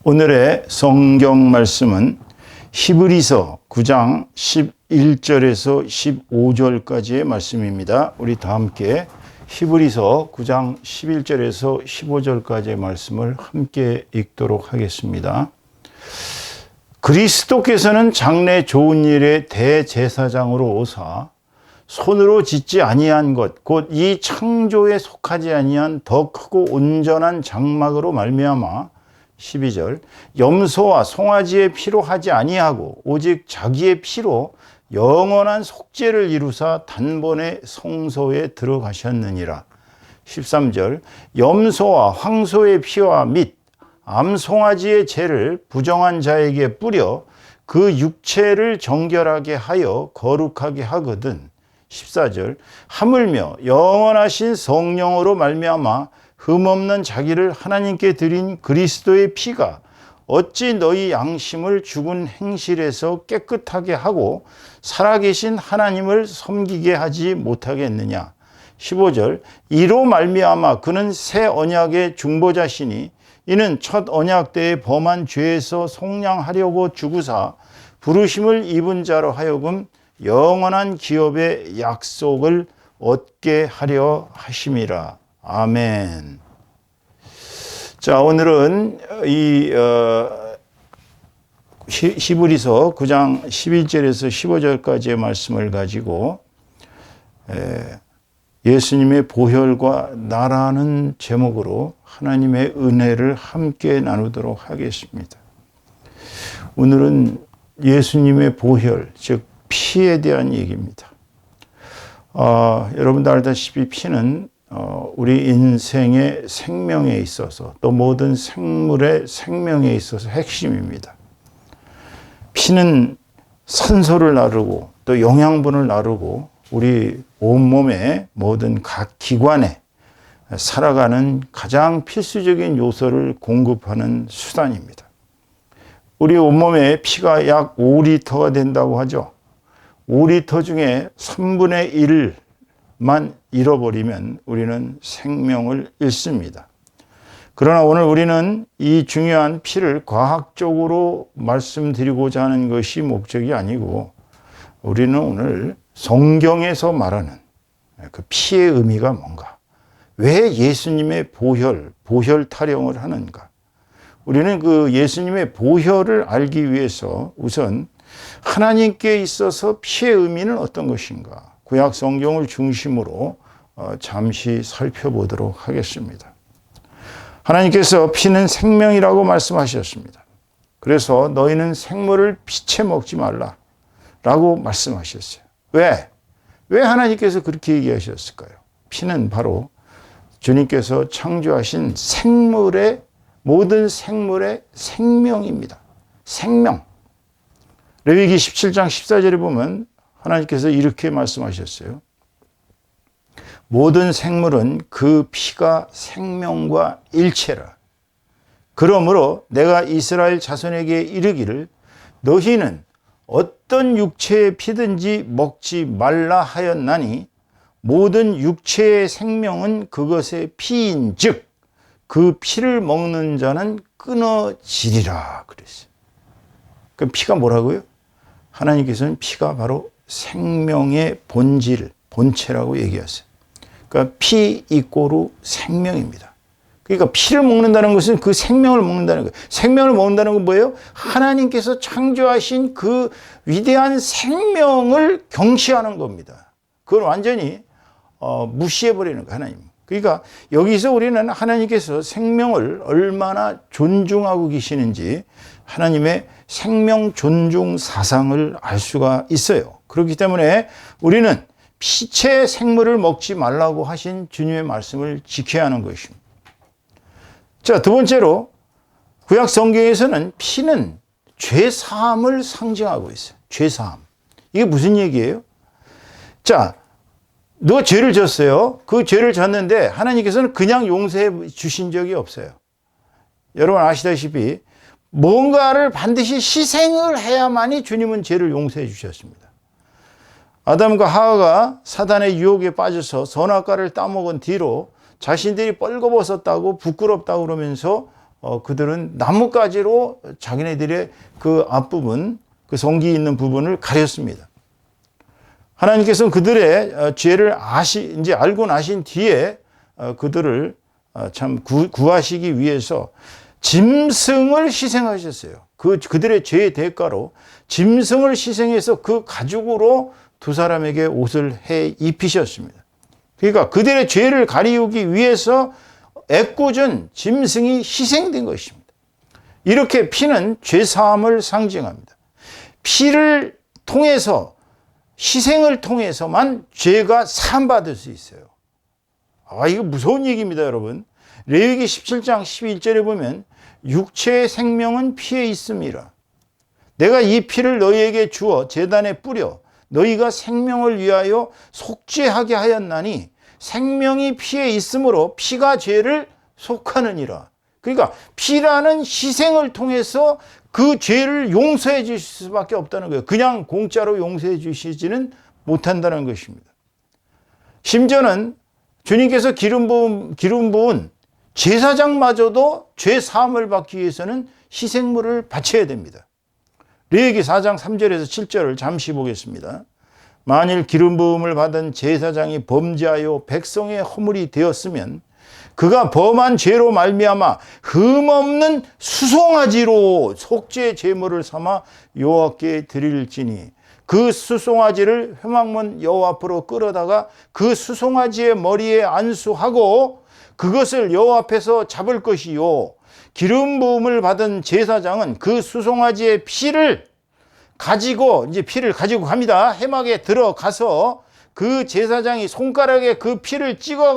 오늘의 성경 말씀은 히브리서 9장 11절에서 15절까지의 말씀입니다. 우리 다 함께 히브리서 9장 11절에서 15절까지의 말씀을 함께 읽도록 하겠습니다. 그리스도께서는 장래 좋은 일의 대제사장으로 오사 손으로 짓지 아니한 것 곧 이 창조에 속하지 아니한 더 크고 온전한 장막으로 말미암아 12절 염소와 송아지의 피로 하지 아니하고 오직 자기의 피로 영원한 속죄를 이루사 단번에 성소에 들어가셨느니라. 13절 염소와 황소의 피와 및 암송아지의 죄를 부정한 자에게 뿌려 그 육체를 정결하게 하여 거룩하게 하거든. 14절 하물며 영원하신 성령으로 말미암아 흠없는 자기를 하나님께 드린 그리스도의 피가 어찌 너희 양심을 죽은 행실에서 깨끗하게 하고 살아계신 하나님을 섬기게 하지 못하겠느냐. 15절 이로 말미암아 그는 새 언약의 중보자시니 이는 첫 언약 때에 범한 죄에서 속량하려고 죽으사 부르심을 입은 자로 하여금 영원한 기업의 약속을 얻게 하려 하심이라. 아멘. 자, 오늘은 이 히브리서 9장 11절에서 15절까지의 말씀을 가지고 예수님의 보혈과 나라는 제목으로 하나님의 은혜를 함께 나누도록 하겠습니다. 오늘은 예수님의 보혈, 즉 피에 대한 얘기입니다. 여러분도 알다시피 피는 우리 인생의 생명에 있어서 또 모든 생물의 생명에 있어서 핵심입니다. 피는 산소를 나르고 또 영양분을 나르고 우리 온몸의 모든 각 기관에 살아가는 가장 필수적인 요소를 공급하는 수단입니다. 우리 온몸에 피가 약 5리터가 된다고 하죠. 5리터 중에 3분의 1만 잃어버리면 우리는 생명을 잃습니다. 그러나 오늘 우리는 이 중요한 피를 과학적으로 말씀드리고자 하는 것이 목적이 아니고 우리는 오늘 성경에서 말하는 그 피의 의미가 뭔가, 왜 예수님의 보혈 타령을 하는가, 우리는 그 예수님의 보혈을 알기 위해서 우선 하나님께 있어서 피의 의미는 어떤 것인가, 구약 성경을 중심으로 잠시 살펴보도록 하겠습니다. 하나님께서 피는 생명이라고 말씀하셨습니다. 그래서 너희는 생물을 피채 먹지 말라 라고 말씀하셨어요. 왜 하나님께서 그렇게 얘기하셨을까요? 피는 바로 주님께서 창조하신 모든 생물의 생명입니다. 생명. 레위기 17장 14절에 보면 하나님께서 이렇게 말씀하셨어요. 모든 생물은 그 피가 생명과 일체라. 그러므로 내가 이스라엘 자손에게 이르기를 너희는 어떤 육체의 피든지 먹지 말라 하였나니 모든 육체의 생명은 그것의 피인 즉 그 피를 먹는 자는 끊어지리라 그랬어요. 그 피가 뭐라고요? 하나님께서는 피가 바로 생명의 본체라고 얘기하세요. 그러니까 피 이꼬르 생명입니다. 그러니까 피를 먹는다는 것은 그 생명을 먹는다는 거예요. 생명을 먹는다는 건 뭐예요? 하나님께서 창조하신 그 위대한 생명을 경시하는 겁니다. 그걸 완전히 무시해버리는 거예요, 하나님. 그러니까 여기서 우리는 하나님께서 생명을 얼마나 존중하고 계시는지 하나님의 생명 존중 사상을 알 수가 있어요. 그렇기 때문에 우리는 피채 생물을 먹지 말라고 하신 주님의 말씀을 지켜야 하는 것입니다. 자, 두 번째로 구약 성경에서는 피는 죄사함을 상징하고 있어요. 죄사함. 이게 무슨 얘기예요? 자, 누가 죄를 졌어요. 그 죄를 졌는데 하나님께서는 그냥 용서해 주신 적이 없어요. 여러분 아시다시피 뭔가를 반드시 희생을 해야만이 주님은 죄를 용서해 주셨습니다. 아담과 하와가 사단의 유혹에 빠져서 선악과를 따먹은 뒤로 자신들이 뻘거벗었다고 부끄럽다고 그러면서 그들은 나뭇가지로 자기네들의 그 앞부분, 그 성기 있는 부분을 가렸습니다. 하나님께서는 그들의 죄를 이제 알고 나신 뒤에 그들을 참 구하시기 위해서 짐승을 희생하셨어요. 그들의 죄의 대가로 짐승을 희생해서 그 가죽으로 두 사람에게 옷을 해 입히셨습니다. 그러니까 그들의 죄를 가리우기 위해서 애꿎은 짐승이 희생된 것입니다. 이렇게 피는 죄사함을 상징합니다. 피를 통해서, 희생을 통해서만 죄가 사함받을 수 있어요. 이거 무서운 얘기입니다, 여러분. 레위기 17장 11절에 보면 육체의 생명은 피에 있음이라. 내가 이 피를 너희에게 주어 제단에 뿌려 너희가 생명을 위하여 속죄하게 하였나니 생명이 피에 있으므로 피가 죄를 속하느니라. 그러니까 피라는 희생을 통해서 그 죄를 용서해 주실 수밖에 없다는 거예요. 그냥 공짜로 용서해 주시지는 못한다는 것입니다. 심지어는 주님께서 기름 부은 제사장마저도 죄 사함을 받기 위해서는 희생물을 바쳐야 됩니다. 레위기 4장 3절에서 7절을 잠시 보겠습니다. 만일 기름 부음을 받은 제사장이 범죄하여 백성의 허물이 되었으면 그가 범한 죄로 말미암아 흠없는 수송아지로 속죄 제물을 삼아 여호와께 드릴지니 그 수송아지를 회막문 여호와 앞으로 끌어다가 그 수송아지의 머리에 안수하고 그것을 여호와 앞에서 잡을 것이요 기름 부음을 받은 제사장은 그 수송아지의 피를 가지고 갑니다. 회막에 들어가서 그 제사장이 손가락에 그 피를 찍어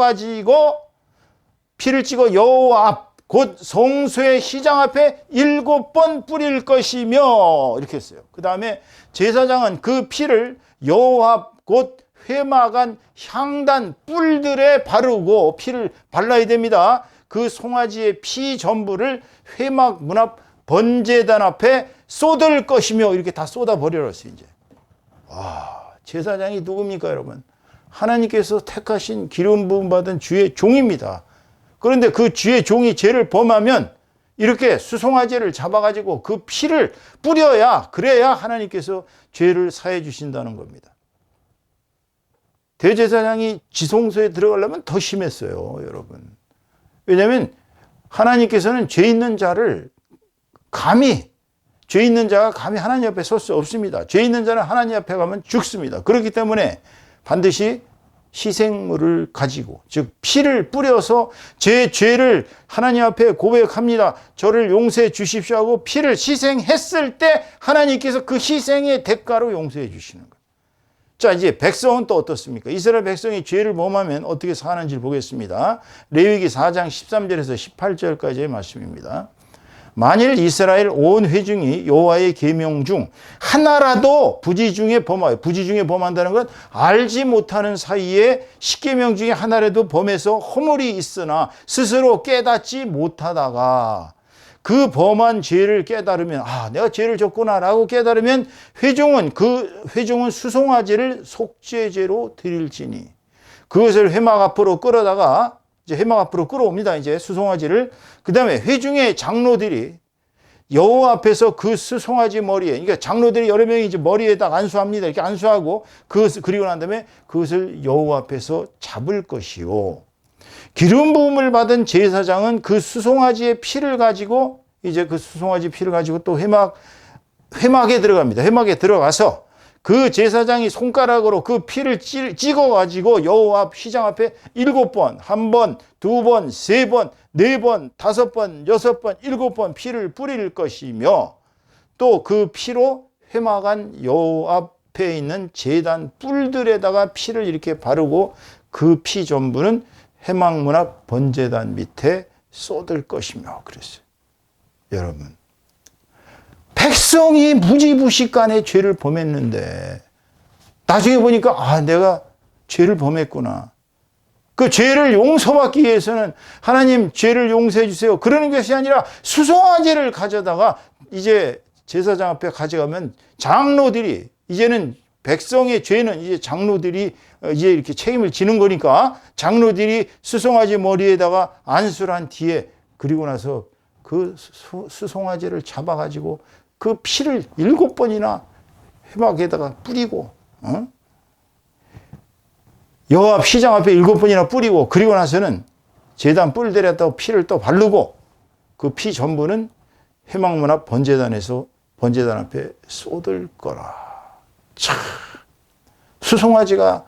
여호와 앞 곧 성소의 시장 앞에 7번 뿌릴 것이며 이렇게 했어요. 그 다음에 제사장은 그 피를 여호와 앞 곧 회막 안 향단 뿔들에 바르고 피를 발라야 됩니다. 그 송아지의 피 전부를 회막 문 앞 번제단 앞에 쏟을 것이며 이렇게 다 쏟아 버려놨어요. 이제 제사장이 누굽니까, 여러분? 하나님께서 택하신 기름 부음 받은 주의 종입니다. 그런데 그 주의 종이 죄를 범하면 이렇게 수송아지를 잡아가지고 그 피를 뿌려야, 그래야 하나님께서 죄를 사해 주신다는 겁니다. 대제사장이 지성소에 들어가려면 더 심했어요, 여러분. 왜냐하면 하나님께서는 죄 있는 자가 감히 하나님 앞에 설 수 없습니다. 죄 있는 자는 하나님 앞에 가면 죽습니다. 그렇기 때문에 반드시 희생물을 가지고, 즉 피를 뿌려서 제 죄를 하나님 앞에 고백합니다. 저를 용서해 주십시오 하고 피를 희생했을 때 하나님께서 그 희생의 대가로 용서해 주시는 거예요. 자, 이제 백성은 또 어떻습니까? 이스라엘 백성이 죄를 범하면 어떻게 사는지를 보겠습니다. 레위기 4장 13절에서 18절까지의 말씀입니다. 만일 이스라엘 온 회중이 여호와의 계명 중 하나라도 부지 중에 범한다는 건 알지 못하는 사이에 십계명 중에 하나라도 범해서 허물이 있으나 스스로 깨닫지 못하다가 그 범한 죄를 깨달으면 내가 죄를 졌구나라고 깨달으면 회중은 수송아지를 속죄제로 드릴지니 그것을 회막 앞으로 끌어다가 이제 회막 앞으로 끌어옵니다. 이제 수송아지를. 그 다음에 회중의 장로들이 여호와 앞에서 그 수송아지 머리에, 그러니까 장로들이 여러 명이 이제 머리에다 안수합니다. 이렇게 안수하고 그리고 난 다음에 그것을 여호와 앞에서 잡을 것이요. 기름 부음을 받은 제사장은 그 수송아지의 피를 가지고 또 회막에 들어갑니다. 회막에 들어가서 그 제사장이 손가락으로 그 피를 찍어가지고 여호와 앞 시장 앞에 7번, 1번, 2번, 3번, 4번, 5번, 6번, 7번 피를 뿌릴 것이며 또 그 피로 회막 안 여호와 앞에 있는 제단 뿔들에다가 피를 이렇게 바르고 그 피 전부는 회막 문 앞 번제단 밑에 쏟을 것이며 그랬어요. 여러분, 백성이 무지무식간에 죄를 범했는데 나중에 보니까 내가 죄를 범했구나. 그 죄를 용서받기 위해서는 하나님 죄를 용서해 주세요. 그러는 것이 아니라 수송아지를 가져다가 이제 제사장 앞에 가져가면 장로들이, 이제는 백성의 죄는 이제 장로들이 이제 이렇게 책임을 지는 거니까 장로들이 수송아지 머리에다가 안수를 한 뒤에 그리고 나서 그 그 수송아지를 잡아가지고 그 피를 7번이나 회막에다가 뿌리고, 여호와 피장 앞에 7번이나 뿌리고, 그리고 나서는 제단 뿔들에다 피를 또 바르고, 그 피 전부는 회막문 앞 번제단에서 번제단 앞에 쏟을 거라. 참, 수송아지가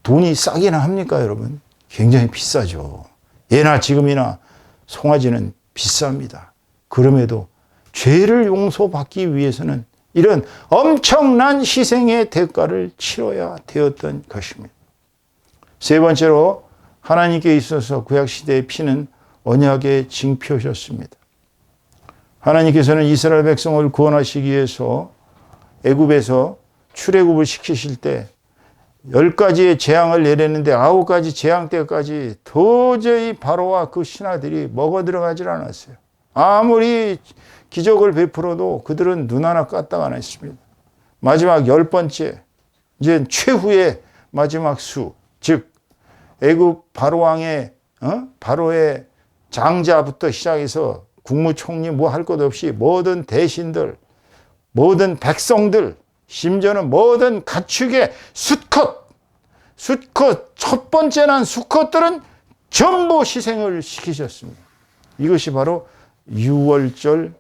돈이 싸기는 합니까, 여러분? 굉장히 비싸죠. 예나 지금이나 송아지는 비쌉니다. 그럼에도 죄를 용서받기 위해서는 이런 엄청난 희생의 대가를 치러야 되었던 것입니다. 세 번째로, 하나님께 있어서 구약시대의 피는 언약의 징표셨습니다. 하나님께서는 이스라엘 백성을 구원하시기 위해서 애굽에서 출애굽을 시키실 때 10가지의 재앙을 내렸는데 9가지 재앙 때까지 도저히 바로와 그 신하들이 먹어 들어가질 않았어요. 아무리 기적을 베풀어도 그들은 눈 하나 까딱 안 했습니다. 마지막 10번째, 이제 최후의 마지막 수, 즉 애굽 바로왕의 바로의 장자부터 시작해서 국무총리 뭐 할 것 없이 모든 대신들, 모든 백성들, 심지어는 모든 가축의 수컷 첫 번째 난 수컷들은 전부 희생을 시키셨습니다. 이것이 바로 유월절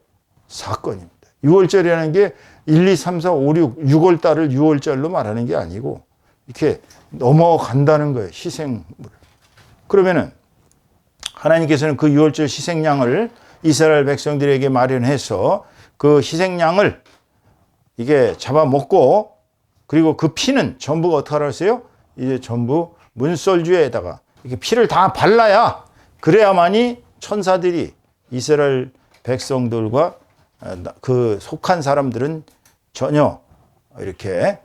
사건입니다. 유월절이라는 게 1, 2, 3, 4, 5, 6, 6월 달을 6월절로 말하는 게 아니고 이렇게 넘어간다는 거예요. 희생물. 그러면은 하나님께서는 그 유월절 희생양을 이스라엘 백성들에게 마련해서 그 희생양을 이게 잡아먹고, 그리고 그 피는 전부가 어떻게 하라고요? 이제 전부 문설주에다가 이렇게 피를 다 발라야, 그래야만이 천사들이 이스라엘 백성들과 그 속한 사람들은 전혀 이렇게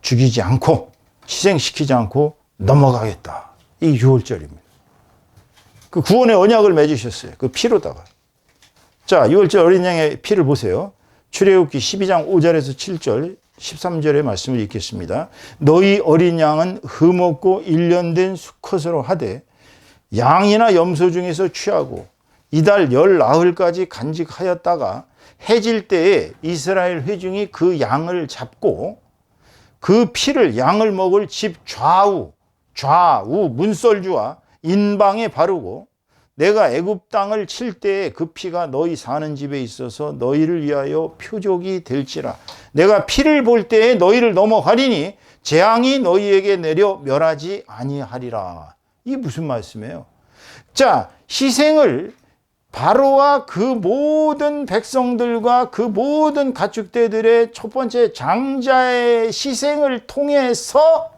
죽이지 않고 희생시키지 않고 넘어가겠다. 이 유월절입니다. 그 구원의 언약을 맺으셨어요. 그 피로다가. 자, 유월절 어린 양의 피를 보세요. 출애굽기 12장 5절에서 7절, 13절의 말씀을 읽겠습니다. 너희 어린 양은 흠없고 1년 된 수컷으로 하되 양이나 염소 중에서 취하고 이달 열 나흘까지 간직하였다가 해질 때에 이스라엘 회중이 그 양을 잡고 그 피를 양을 먹을 집 좌우 문설주와 인방에 바르고 내가 애굽 땅을 칠 때에 그 피가 너희 사는 집에 있어서 너희를 위하여 표적이 될지라. 내가 피를 볼 때에 너희를 넘어가리니 재앙이 너희에게 내려 멸하지 아니하리라. 이게 무슨 말씀이에요? 자, 희생을 바로와 그 모든 백성들과 그 모든 가축대들의 첫 번째 장자의 희생을 통해서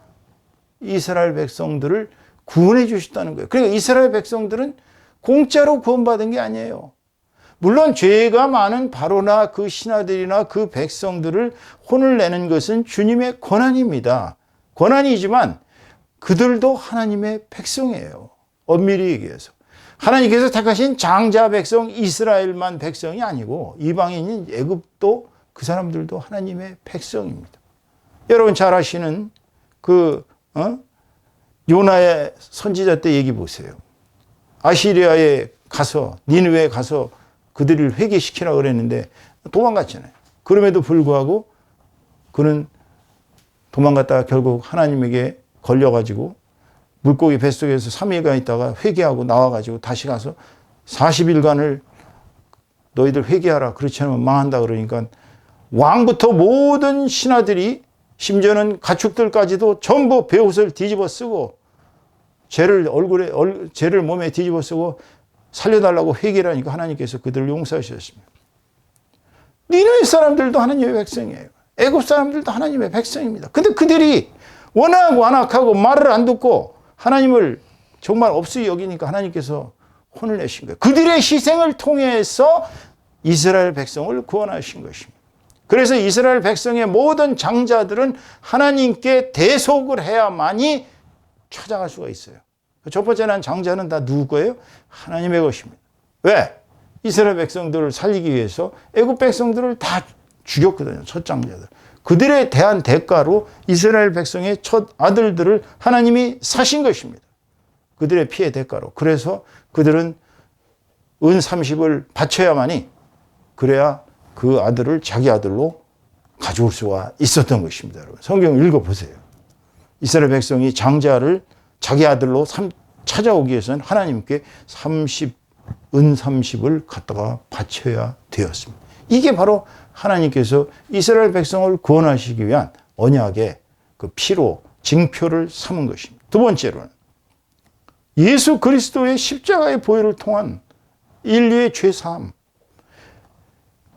이스라엘 백성들을 구원해 주셨다는 거예요. 그러니까 이스라엘 백성들은 공짜로 구원받은 게 아니에요. 물론 죄가 많은 바로나 그 신하들이나 그 백성들을 혼을 내는 것은 주님의 권한입니다. 권한이지만 그들도 하나님의 백성이에요. 엄밀히 얘기해서. 하나님께서 택하신 장자 백성 이스라엘만 백성이 아니고 이방인인 애굽도 그 사람들도 하나님의 백성입니다. 여러분 잘 아시는 그 요나의 선지자 때 얘기 보세요. 아시리아에 가서 니느웨에 가서 그들을 회개시키라고 그랬는데 도망갔잖아요. 그럼에도 불구하고 그는 도망갔다가 결국 하나님에게 걸려가지고 물고기 뱃속에서 3일간 있다가 회개하고 나와가지고 다시 가서 40일간을 너희들 회개하라. 그렇지 않으면 망한다. 그러니까 왕부터 모든 신하들이 심지어는 가축들까지도 전부 베옷을 뒤집어 쓰고 죄를 몸에 뒤집어 쓰고 살려달라고 회개를 하니까 하나님께서 그들을 용서하셨습니다. 니느웨 사람들도 하나님의 백성이에요. 애굽 사람들도 하나님의 백성입니다. 근데 그들이 워낙 완악하고 말을 안 듣고 하나님을 정말 없이 여기니까 하나님께서 혼을 내신 거예요. 그들의 희생을 통해서 이스라엘 백성을 구원하신 것입니다. 그래서 이스라엘 백성의 모든 장자들은 하나님께 대속을 해야만이 찾아갈 수가 있어요. 첫 번째 난 장자는 다 누구 거예요? 하나님의 것입니다. 왜? 이스라엘 백성들을 살리기 위해서 애굽 백성들을 다 죽였거든요. 첫 장자들. 그들에 대한 대가로 이스라엘 백성의 첫 아들들을 하나님이 사신 것입니다. 그들의 피의 대가로. 그래서 그들은 은 30을 바쳐야만이 그래야 그 아들을 자기 아들로 가져올 수가 있었던 것입니다. 여러분, 성경 읽어보세요. 이스라엘 백성이 장자를 자기 아들로 찾아오기 위해서는 하나님께 은 30을 갖다가 바쳐야 되었습니다. 이게 바로 하나님께서 이스라엘 백성을 구원하시기 위한 언약의 그 피로 징표를 삼은 것입니다. 두 번째로는 예수 그리스도의 십자가의 보혈을 통한 인류의 죄사함.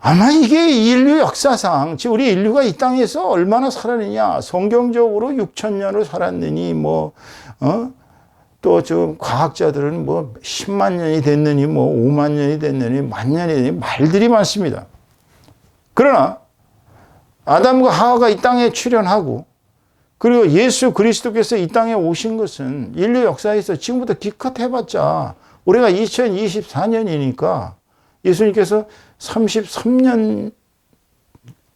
아마 이게 인류 역사상, 즉 우리 인류가 이 땅에서 얼마나 살았느냐, 성경적으로 6,000년을 살았느니, 또 좀 과학자들은 10만 년이 됐느니, 5만 년이 됐느니, 만 년이 됐느니 말들이 많습니다. 그러나 아담과 하와가 이 땅에 출현하고, 그리고 예수 그리스도께서 이 땅에 오신 것은 인류 역사에서 지금부터 기껏 해봤자 올해가 2024년이니까 예수님께서 33년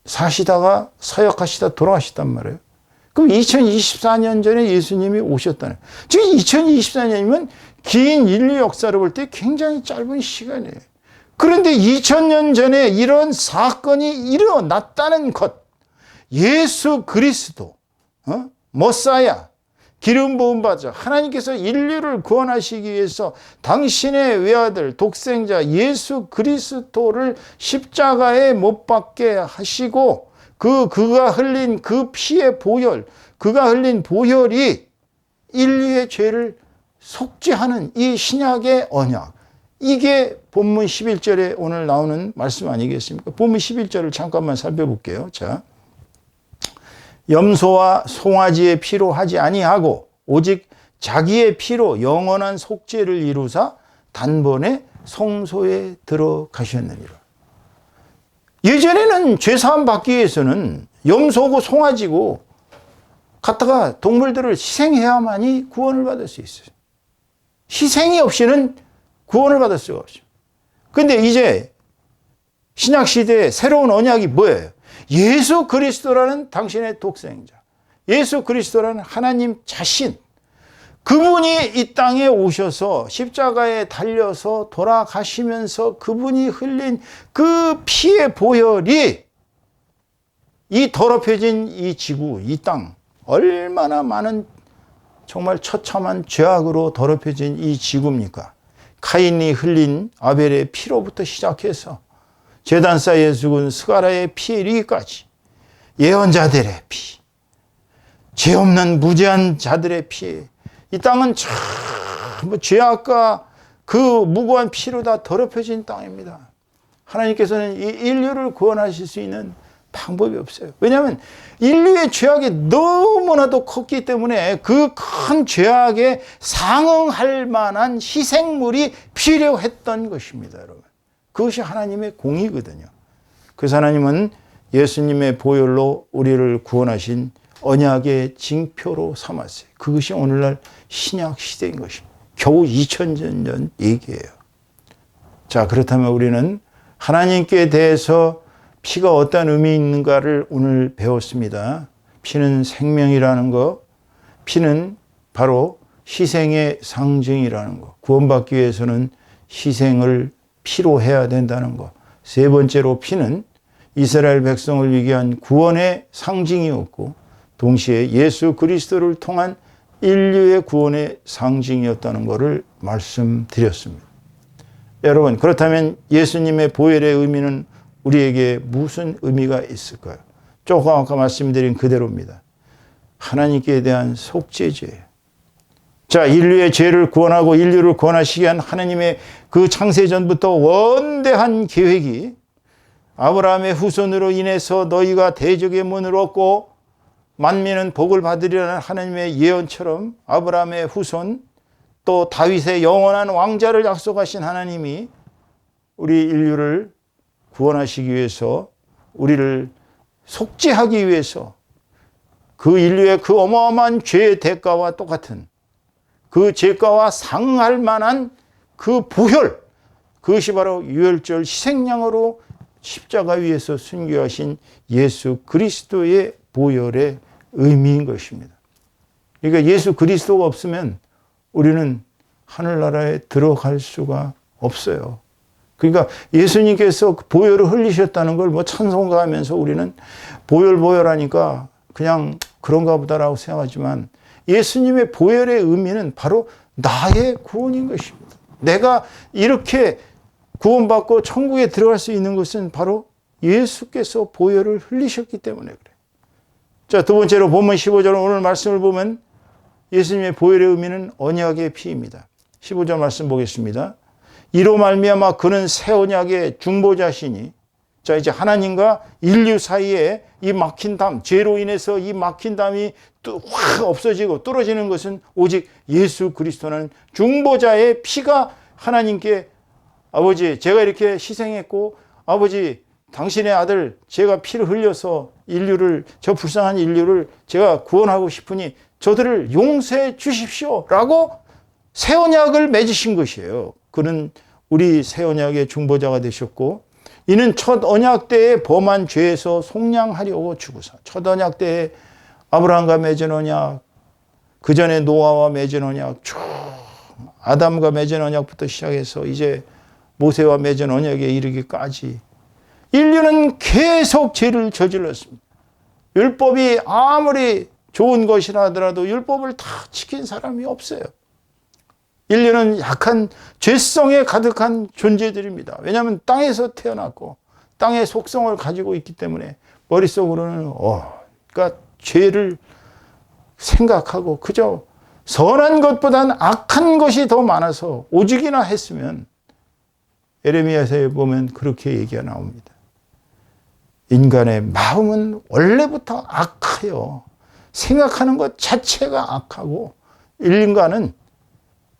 사시다가 사역하시다 돌아가셨단 말이에요. 그럼 2024년 전에 예수님이 오셨다는. 즉 2024년이면 긴 인류 역사를 볼 때 굉장히 짧은 시간이에요. 그런데 2000년 전에 이런 사건이 일어났다는 것. 예수 그리스도, 머사야, 기름 부음 받아 하나님께서 인류를 구원하시기 위해서 당신의 외아들 독생자 예수 그리스도를 십자가에 못 박게 하시고 그가 흘린 그 피의 보혈, 그가 흘린 보혈이 인류의 죄를 속죄하는 이 신약의 언약, 이게 본문 11절에 오늘 나오는 말씀 아니겠습니까? 본문 11절을 잠깐만 살펴볼게요. 자, 염소와 송아지의 피로 하지 아니하고 오직 자기의 피로 영원한 속죄를 이루사 단번에 성소에 들어가셨느니라. 예전에는 죄사함 받기 위해서는 염소고 송아지고 갖다가 동물들을 희생해야만이 구원을 받을 수 있어요. 희생이 없이는 구원을 받을 수가 없죠. 그런데 이제 신약시대의 새로운 언약이 뭐예요? 예수 그리스도라는 당신의 독생자, 예수 그리스도라는 하나님 자신, 그분이 이 땅에 오셔서 십자가에 달려서 돌아가시면서 그분이 흘린 그 피의 보혈이 이 더럽혀진 이 지구, 이 땅, 얼마나 많은 정말 처참한 죄악으로 더럽혀진 이 지구입니까? 카인이 흘린 아벨의 피로부터 시작해서 제단사에 죽은 스가랴의 피에 이르기까지 예언자들의 피, 죄 없는 무죄한 자들의 피, 이 땅은 전부 죄악과 그 무고한 피로 다 더럽혀진 땅입니다. 하나님께서는 이 인류를 구원하실 수 있는 방법이 없어요. 왜냐하면 인류의 죄악이 너무나도 컸기 때문에 그 큰 죄악에 상응할 만한 희생물이 필요했던 것입니다, 여러분. 그것이 하나님의 공의거든요. 그래서 하나님은 예수님의 보혈로 우리를 구원하신 언약의 징표로 삼았어요. 그것이 오늘날 신약 시대인 것입니다. 겨우 2000년 전 얘기예요. 자, 그렇다면 우리는 하나님께 대해서 피가 어떤 의미 있는가를 오늘 배웠습니다. 피는 생명이라는 것, 피는 바로 희생의 상징이라는 것, 구원받기 위해서는 희생을 피로 해야 된다는 것. 세 번째로 피는 이스라엘 백성을 위한 구원의 상징이었고 동시에 예수 그리스도를 통한 인류의 구원의 상징이었다는 것을 말씀드렸습니다. 여러분, 그렇다면 예수님의 보혈의 의미는 우리에게 무슨 의미가 있을까요? 조금 아까 말씀드린 그대로입니다. 하나님께 대한 속죄죄예요. 자, 인류의 죄를 구원하고 인류를 구원하시기 위한 하나님의 그 창세전부터 원대한 계획이 아브라함의 후손으로 인해서 너희가 대적의 문을 얻고 만민은 복을 받으리라는 하나님의 예언처럼 아브라함의 후손 또 다윗의 영원한 왕자를 약속하신 하나님이 우리 인류를 구원하시기 위해서 우리를 속죄하기 위해서 그 인류의 그 어마어마한 죄의 대가와 똑같은 그 죄가와 상할 만한 그 보혈, 그것이 바로 유월절 희생양으로 십자가 위에서 순교하신 예수 그리스도의 보혈의 의미인 것입니다. 그러니까 예수 그리스도가 없으면 우리는 하늘나라에 들어갈 수가 없어요. 그러니까 예수님께서 보혈을 흘리셨다는 걸 뭐 찬송가 하면서 우리는 보혈하니까 그냥 그런가 보다라고 생각하지만 예수님의 보혈의 의미는 바로 나의 구원인 것입니다. 내가 이렇게 구원받고 천국에 들어갈 수 있는 것은 바로 예수께서 보혈을 흘리셨기 때문에 그래요. 자, 두 번째로 본문 15절 오늘 말씀을 보면 예수님의 보혈의 의미는 언약의 피입니다. 15절 말씀 보겠습니다. 이로 말미암아 그는 새 언약의 중보자시니, 자, 이제 하나님과 인류 사이에 이 막힌 담, 죄로 인해서 이 막힌 담이 확 없어지고 뚫어지는 것은 오직 예수 그리스도는 중보자의 피가 하나님께 아버지, 제가 이렇게 희생했고 아버지, 당신의 아들 제가 피를 흘려서 인류를, 저 불쌍한 인류를 제가 구원하고 싶으니 저들을 용서해 주십시오 라고 새 언약을 맺으신 것이에요. 그는 우리 새 언약의 중보자가 되셨고, 이는 첫 언약 때에 범한 죄에서 속량하려고 주구사, 첫 언약 때에 아브라함과 맺은 언약, 그 전에 노아와 맺은 언약, 쭉 아담과 맺은 언약부터 시작해서 이제 모세와 맺은 언약에 이르기까지 인류는 계속 죄를 저질렀습니다. 율법이 아무리 좋은 것이라 하더라도 율법을 다 지킨 사람이 없어요. 인류는 약한 죄성에 가득한 존재들입니다. 왜냐하면 땅에서 태어났고 땅의 속성을 가지고 있기 때문에 머릿속으로는 그러니까 죄를 생각하고 그저 선한 것보다는 악한 것이 더 많아서 오죽이나 했으면, 에레미야서에 보면 그렇게 얘기가 나옵니다. 인간의 마음은 원래부터 악해요. 생각하는 것 자체가 악하고 인간은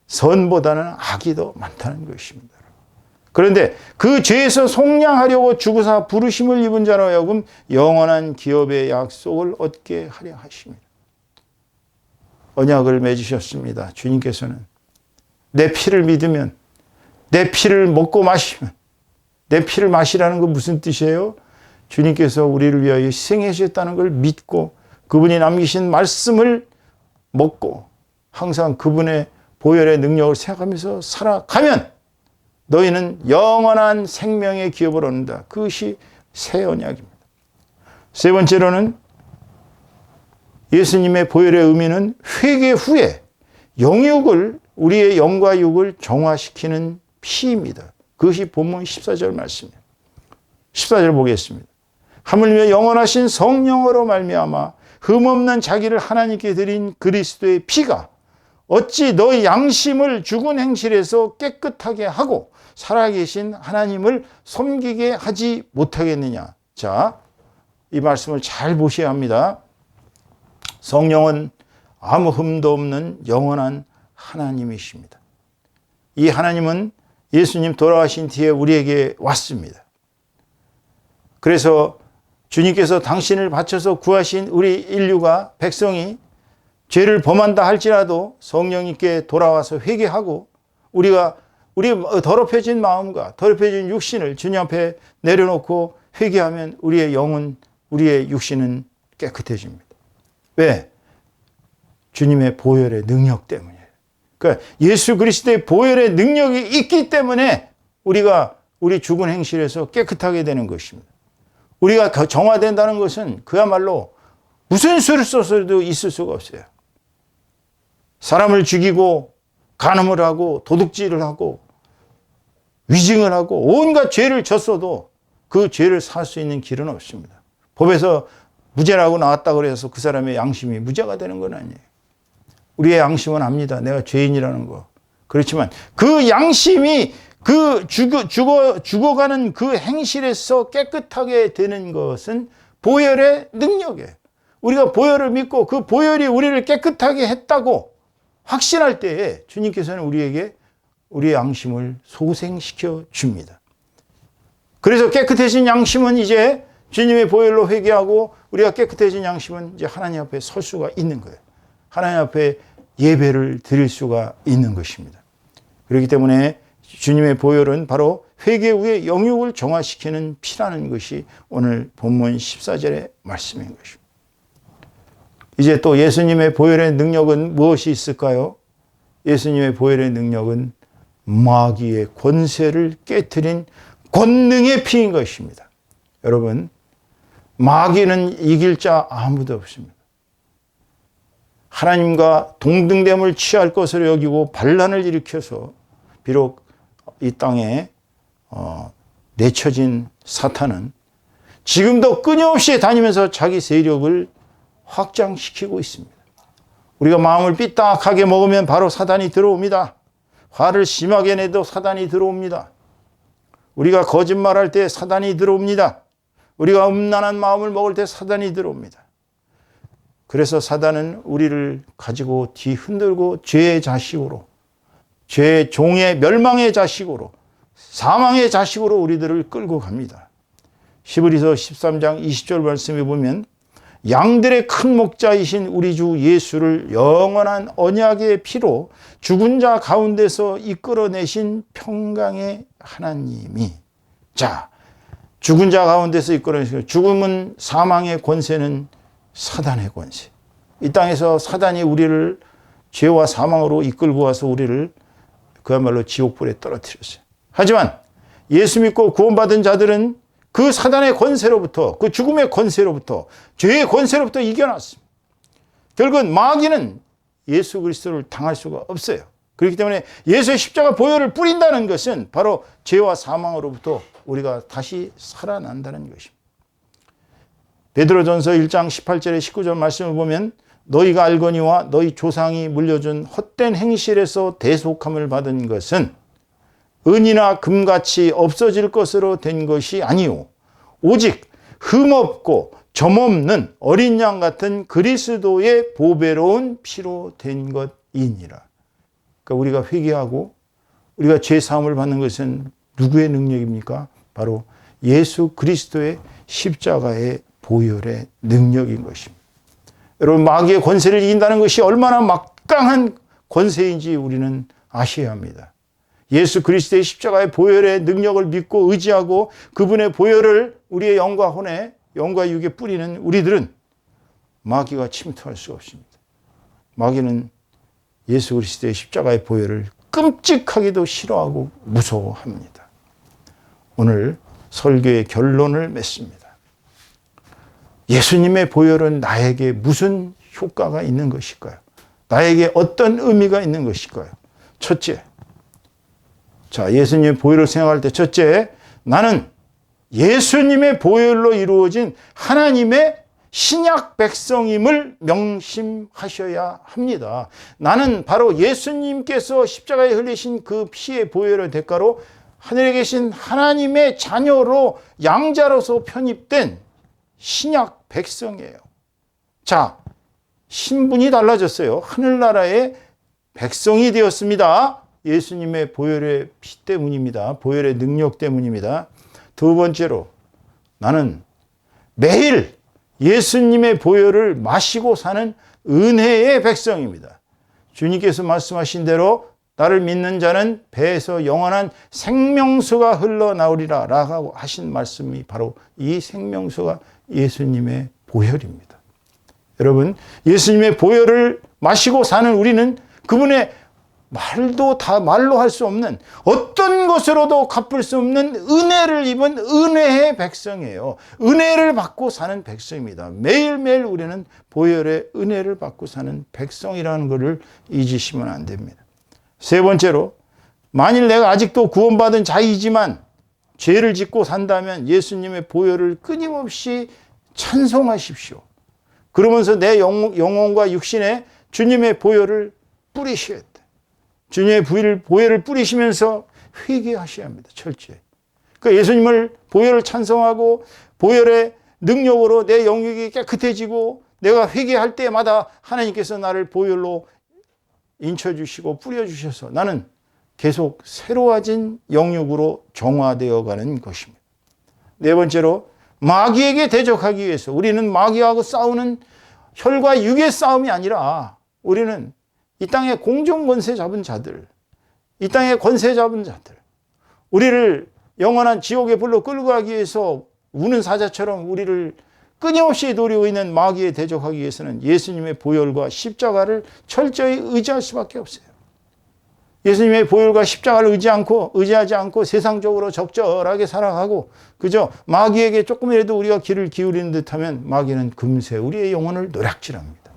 선보다는 악이 더 많다는 것입니다. 그런데 그 죄에서 속량하려고 주구사 부르심을 입은 자로 하여금 영원한 기업의 약속을 얻게 하려 하십니다. 언약을 맺으셨습니다. 주님께서는 내 피를 믿으면, 내 피를 먹고 마시면, 내 피를 마시라는 건 무슨 뜻이에요? 주님께서 우리를 위하여 희생해 주셨다는 걸 믿고 그분이 남기신 말씀을 먹고 항상 그분의 보혈의 능력을 생각하면서 살아가면 너희는 영원한 생명의 기업을 얻는다. 그것이 새 언약입니다. 세 번째로는 예수님의 보혈의 의미는 회개 후에 영육을, 우리의 영과 육을 정화시키는 피입니다. 그것이 본문 14절 말씀이에요. 14절 보겠습니다. 하물며 영원하신 성령으로 말미암아 흠없는 자기를 하나님께 드린 그리스도의 피가 어찌 너희 양심을 죽은 행실에서 깨끗하게 하고 살아계신 하나님을 섬기게 하지 못하겠느냐. 자, 이 말씀을 잘 보셔야 합니다. 성령은 아무 흠도 없는 영원한 하나님이십니다. 이 하나님은 예수님 돌아가신 뒤에 우리에게 왔습니다. 그래서 주님께서 당신을 바쳐서 구하신 우리 인류가, 백성이 죄를 범한다 할지라도 성령님께 돌아와서 회개하고 우리 더럽혀진 마음과 더럽혀진 육신을 주님 앞에 내려놓고 회개하면 우리의 영은, 우리의 육신은 깨끗해집니다. 왜? 주님의 보혈의 능력 때문이에요. 그러니까 예수 그리스도의 보혈의 능력이 있기 때문에 우리가 우리 죽은 행실에서 깨끗하게 되는 것입니다. 우리가 정화된다는 것은 그야말로 무슨 수를 써서도 있을 수가 없어요. 사람을 죽이고 간음을 하고 도둑질을 하고 위증을 하고 온갖 죄를 졌어도 그 죄를 살 수 있는 길은 없습니다. 법에서 무죄라고 나왔다 그래서 그 사람의 양심이 무죄가 되는 건 아니에요. 우리의 양심은 압니다. 내가 죄인이라는 거. 그렇지만 그 양심이 그 죽어가는 그 행실에서 깨끗하게 되는 것은 보혈의 능력이에요. 우리가 보혈을 믿고 그 보혈이 우리를 깨끗하게 했다고 확신할 때에 주님께서는 우리에게 우리의 양심을 소생시켜 줍니다. 그래서 깨끗해진 양심은 이제 주님의 보혈로 회개하고 우리가 깨끗해진 양심은 이제 하나님 앞에 설 수가 있는 거예요. 하나님 앞에 예배를 드릴 수가 있는 것입니다. 그렇기 때문에 주님의 보혈은 바로 회개 후에 영육을 정화시키는 피라는 것이 오늘 본문 14절의 말씀인 것입니다. 이제 또 예수님의 보혈의 능력은 무엇이 있을까요? 예수님의 보혈의 능력은 마귀의 권세를 깨트린 권능의 피인 것입니다. 여러분, 마귀는 이길 자 아무도 없습니다. 하나님과 동등됨을 취할 것으로 여기고 반란을 일으켜서 비록 이 땅에 내쳐진 사탄은 지금도 끊임없이 다니면서 자기 세력을 확장시키고 있습니다. 우리가 마음을 삐딱하게 먹으면 바로 사단이 들어옵니다. 화를 심하게 내도 사단이 들어옵니다. 우리가 거짓말할 때 사단이 들어옵니다. 우리가 음란한 마음을 먹을 때 사단이 들어옵니다. 그래서 사단은 우리를 가지고 뒤흔들고 죄의 자식으로, 죄의 종의 멸망의 자식으로, 사망의 자식으로 우리들을 끌고 갑니다. 히브리서 13장 20절 말씀에 보면 양들의 큰 목자이신 우리 주 예수를 영원한 언약의 피로 죽은 자 가운데서 이끌어내신 평강의 하나님이, 자, 죽은 자 가운데서 이끌어내신, 죽음은 사망의 권세는 사단의 권세. 이 땅에서 사단이 우리를 죄와 사망으로 이끌고 와서 우리를 그야말로 지옥불에 떨어뜨렸어요. 하지만 예수 믿고 구원받은 자들은 그 사단의 권세로부터, 그 죽음의 권세로부터, 죄의 권세로부터 이겨났습니다. 결국은 마귀는 예수 그리스도를 당할 수가 없어요. 그렇기 때문에 예수의 십자가 보혈을 뿌린다는 것은 바로 죄와 사망으로부터 우리가 다시 살아난다는 것입니다. 베드로전서 1장 18절에 19절 말씀을 보면 너희가 알거니와 너희 조상이 물려준 헛된 행실에서 대속함을 받은 것은 은이나 금같이 없어질 것으로 된 것이 아니오 오직 흠없고 점없는 어린 양 같은 그리스도의 보배로운 피로 된 것이니라. 그러니까 우리가 회개하고 우리가 죄 사함을 받는 것은 누구의 능력입니까? 바로 예수 그리스도의 십자가의 보혈의 능력인 것입니다. 여러분, 마귀의 권세를 이긴다는 것이 얼마나 막강한 권세인지 우리는 아셔야 합니다. 예수 그리스도의 십자가의 보혈의 능력을 믿고 의지하고 그분의 보혈을 우리의 영과 혼에, 영과 육에 뿌리는 우리들은 마귀가 침투할 수가 없습니다. 마귀는 예수 그리스도의 십자가의 보혈을 끔찍하게도 싫어하고 무서워합니다. 오늘 설교의 결론을 맺습니다. 예수님의 보혈은 나에게 무슨 효과가 있는 것일까요? 나에게 어떤 의미가 있는 것일까요? 첫째, 자, 예수님의 보혈을 생각할 때 첫째, 나는 예수님의 보혈로 이루어진 하나님의 신약 백성임을 명심하셔야 합니다. 나는 바로 예수님께서 십자가에 흘리신 그 피의 보혈의 대가로 하늘에 계신 하나님의 자녀로 양자로서 편입된 신약 백성이에요. 자, 신분이 달라졌어요. 하늘나라의 백성이 되었습니다. 예수님의 보혈의 피 때문입니다. 보혈의 능력 때문입니다. 두 번째로, 나는 매일 예수님의 보혈을 마시고 사는 은혜의 백성입니다. 주님께서 말씀하신 대로 나를 믿는 자는 배에서 영원한 생명수가 흘러나오리라 라고 하신 말씀이 바로 이 생명수가 예수님의 보혈입니다. 여러분, 예수님의 보혈을 마시고 사는 우리는 그분의 말로 할 수 없는, 어떤 것으로도 갚을 수 없는 은혜를 입은 은혜의 백성이에요. 은혜를 받고 사는 백성입니다. 매일매일 우리는 보혈의 은혜를 받고 사는 백성이라는 것을 잊으시면 안 됩니다. 세 번째로, 만일 내가 아직도 구원받은 자이지만 죄를 짓고 산다면 예수님의 보혈을 끊임없이 찬송하십시오. 그러면서 내 영혼과 육신에 주님의 보혈을 뿌리셔야 돼. 주님의 보혈을 뿌리시면서 회개하셔야 합니다. 철저히. 그러니까 예수님을 보혈을 찬송하고 보혈의 능력으로 내 영역이 깨끗해지고 내가 회개할 때마다 하나님께서 나를 보혈로 인쳐주시고 뿌려주셔서 나는 계속 새로워진 영역으로 정화되어 가는 것입니다. 네 번째로, 마귀에게 대적하기 위해서 우리는 마귀하고 싸우는 혈과 육의 싸움이 아니라 우리는 이 땅에 공정권세 잡은 자들, 이 땅에 권세 잡은 자들, 우리를 영원한 지옥의 불로 끌고 가기 위해서 우는 사자처럼 우리를 끊임없이 노리고 있는 마귀에 대적하기 위해서는 예수님의 보혈과 십자가를 철저히 의지할 수밖에 없어요. 예수님의 보혈과 십자가를 의지하지 않고 세상적으로 적절하게 살아가고 그저 마귀에게 조금이라도 우리가 귀를 기울이는 듯하면 마귀는 금세 우리의 영혼을 노략질합니다.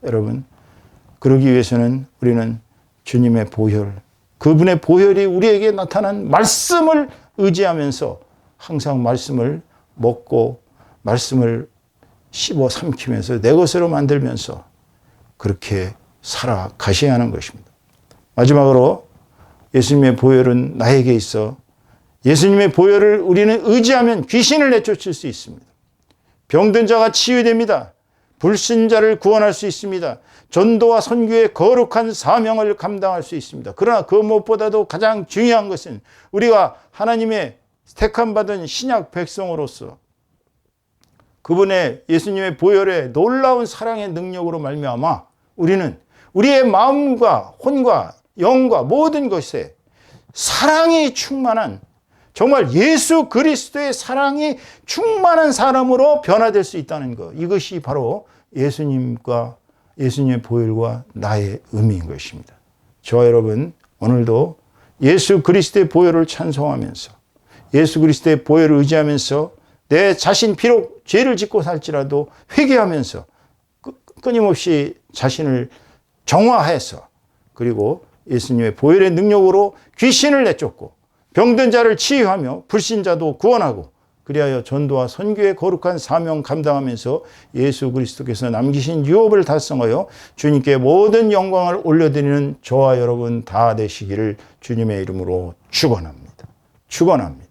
여러분, 그러기 위해서는 우리는 주님의 보혈, 그분의 보혈이 우리에게 나타난 말씀을 의지하면서 항상 말씀을 먹고 말씀을 씹어 삼키면서 내 것으로 만들면서 그렇게 살아가셔야 하는 것입니다. 마지막으로 예수님의 보혈은 나에게 있어 예수님의 보혈을 우리는 의지하면 귀신을 내쫓을 수 있습니다. 병든 자가 치유됩니다. 불신자를 구원할 수 있습니다. 전도와 선교의 거룩한 사명을 감당할 수 있습니다. 그러나 그 무엇보다도 가장 중요한 것은 우리가 하나님의 택함받은 신약 백성으로서 그분의 예수님의 보혈의 놀라운 사랑의 능력으로 말미암아 우리는 우리의 마음과 혼과 영과 모든 것에 사랑이 충만한 정말 예수 그리스도의 사랑이 충만한 사람으로 변화될 수 있다는 것. 이것이 바로 예수님의 보혈과 나의 의미인 것입니다. 저와 여러분 오늘도 예수 그리스도의 보혈을 찬송하면서 예수 그리스도의 보혈을 의지하면서 내 자신 비록 죄를 짓고 살지라도 회개하면서 끊임없이 자신을 정화해서 그리고 예수님의 보혈의 능력으로 귀신을 내쫓고 병든 자를 치유하며 불신자도 구원하고 그리하여 전도와 선교의 거룩한 사명 감당하면서 예수 그리스도께서 남기신 유업을 달성하여 주님께 모든 영광을 올려드리는 저와 여러분 다 되시기를 주님의 이름으로 축원합니다. 축원합니다.